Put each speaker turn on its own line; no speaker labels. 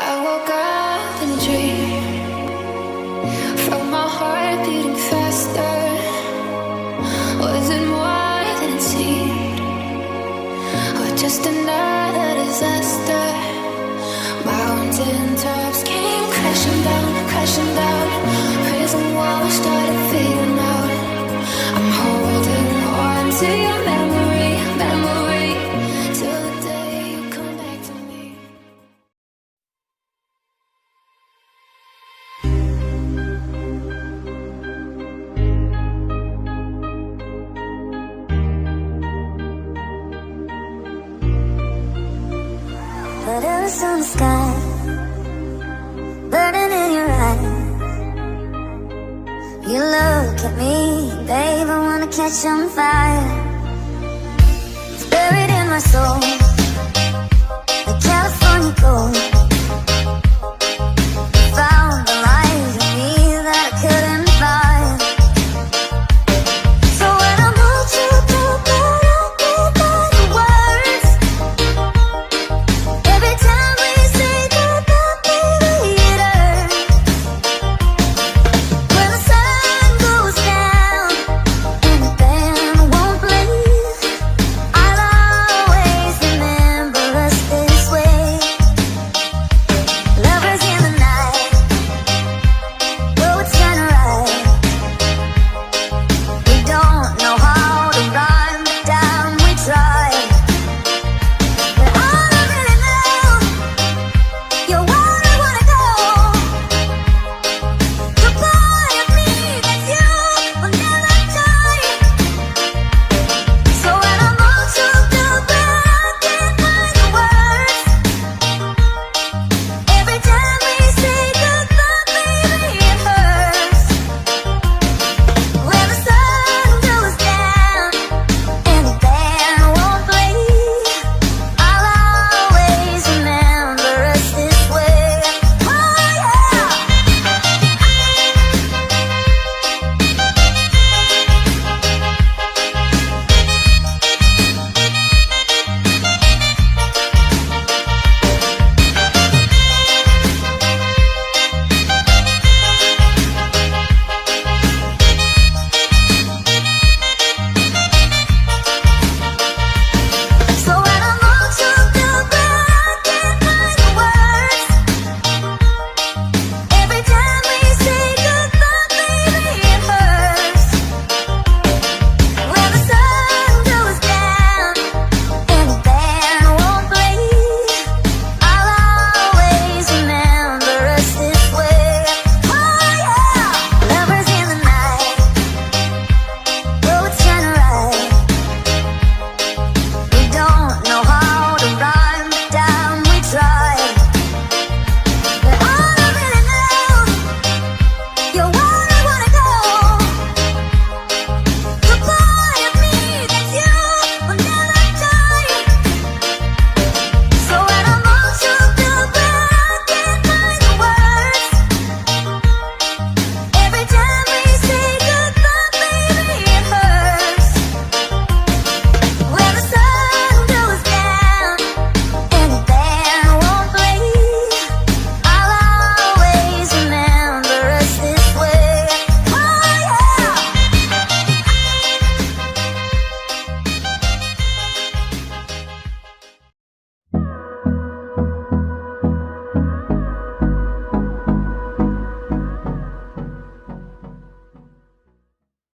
I woke up in a dream, felt my heart beating faster. Was it more than it seemed, or just another disaster? Mountain tops came crashing down. Prison walls started fading out. I'm holding on to your memory, till the day you come back to me.
Letters on the sky, burning in your eyes. You look at me, babe, I wanna catch on fire. It's buried in my soul.